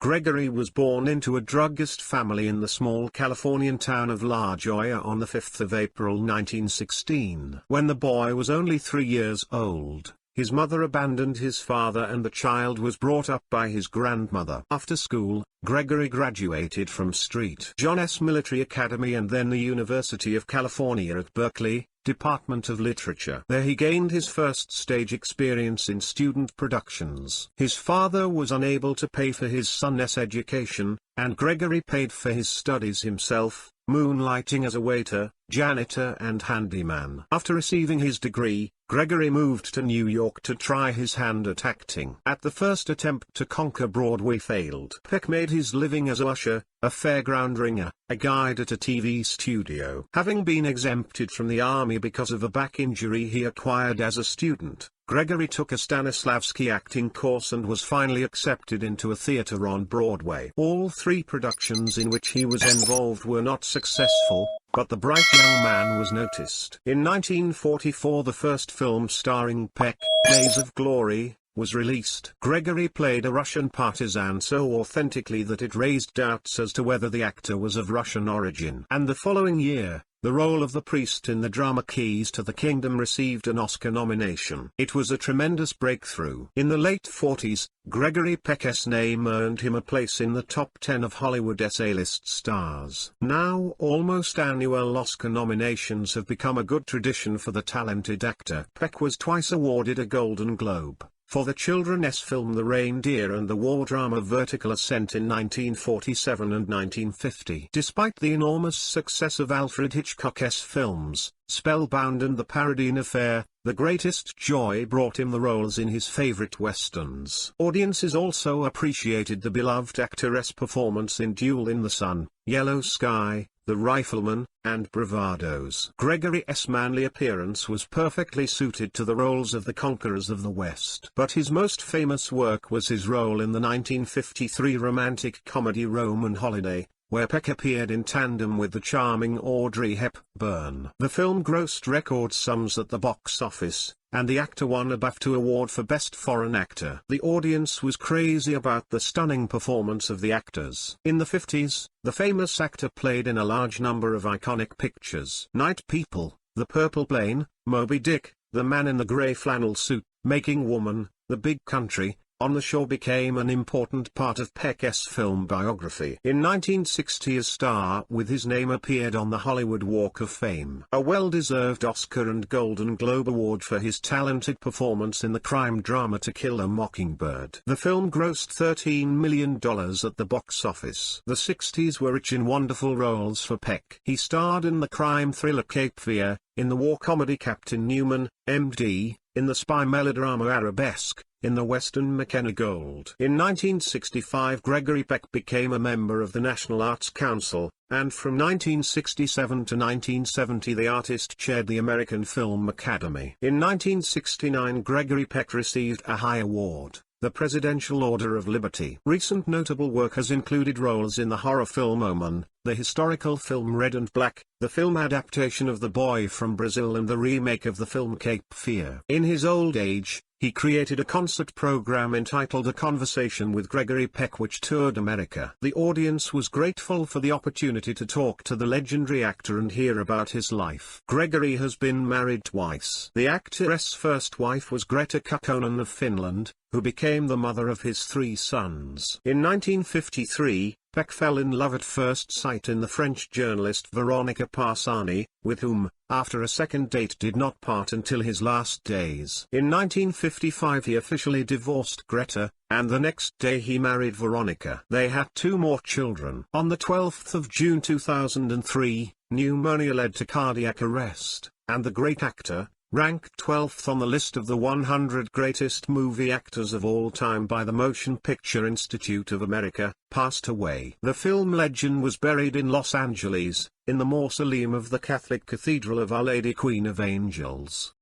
Gregory was born into a druggist family in the small Californian town of La Jolla on the 5th of April 1916. When the boy was only 3 years old, his mother abandoned his father and the child was brought up by his grandmother. After school, Gregory graduated from St. John's Military Academy and then the University of California at Berkeley, Department of Literature. There he gained his first stage experience in student productions. His father was unable to pay for his son's education, and Gregory paid for his studies himself, moonlighting as a waiter, janitor and handyman. After receiving his degree, Gregory moved to New York to try his hand at acting. At the first attempt to conquer Broadway failed. Peck made his living as a usher, a fairground ringer, a guide at a TV studio. Having been exempted from the army because of a back injury he acquired as a student, Gregory took a Stanislavski acting course and was finally accepted into a theater on Broadway. All 3 productions in which he was involved were not successful, but the bright young man was noticed. In 1944 the first film starring Peck, Days of Glory, was released. Gregory played a Russian partisan so authentically that it raised doubts as to whether the actor was of Russian origin. And the following year, the role of the priest in the drama Keys to the Kingdom received an Oscar nomination. It was a tremendous breakthrough. In the late 40s, Gregory Peck's name earned him a place in the top 10 of Hollywood's A-list stars. Now almost annual Oscar nominations have become a good tradition for the talented actor. Peck was twice awarded a Golden Globe for the children's film The Reindeer and the war drama Vertical Ascent in 1947 and 1950. Despite the enormous success of Alfred Hitchcock's films, Spellbound and The Paradine Affair, the greatest joy brought him the roles in his favorite westerns. Audiences also appreciated the beloved actor's performance in Duel in the Sun, Yellow Sky, The Rifleman, and Bravados. Gregory's manly appearance was perfectly suited to the roles of the conquerors of the West. But his most famous work was his role in the 1953 romantic comedy Roman Holiday, where Peck appeared in tandem with the charming Audrey Hepburn. The film grossed record sums at the box office, and the actor won a BAFTA award for Best Foreign Actor. The audience was crazy about the stunning performance of the actors. In the 50s, the famous actor played in a large number of iconic pictures: Night People, The Purple Plane, Moby Dick, The Man in the Grey Flannel Suit, Making Woman, The Big Country. On the Shore became an important part of Peck's film biography. In 1960 a star with his name appeared on the Hollywood Walk of Fame. A well-deserved Oscar and Golden Globe Award for his talented performance in the crime drama To Kill a Mockingbird. The film grossed $13 million at the box office. The 60s were rich in wonderful roles for Peck. He starred in the crime thriller Cape Fear, in the war comedy Captain Newman, M.D., in the spy melodrama Arabesque, in the western McKenna Gold. In 1965 Gregory Peck became a member of the National Arts Council, and from 1967 to 1970 the artist chaired the American Film Academy. In 1969 Gregory Peck received a high award, the Presidential Order of Liberty. Recent notable work has included roles in the horror film Omen, the historical film Red and Black, the film adaptation of The Boy from Brazil and the remake of the film Cape Fear. In his old age, he created a concert program entitled A Conversation with Gregory Peck which toured America. The audience was grateful for the opportunity to talk to the legendary actor and hear about his life. Gregory has been married twice. The actor's first wife was Greta Kukkonen of Finland, who became the mother of his 3 sons. In 1953, Peck fell in love at first sight in the French journalist Veronica Parsani, with whom, after a second date, did not part until his last days. In 1955 he officially divorced Greta, and the next day he married Veronica. They had 2 more children. On the 12th of June 2003, pneumonia led to cardiac arrest, and the great actor, ranked 12th on the list of the 100 greatest movie actors of all time by the Motion Picture Institute of America, passed away. The film legend was buried in Los Angeles, in the mausoleum of the Catholic Cathedral of Our Lady Queen of Angels.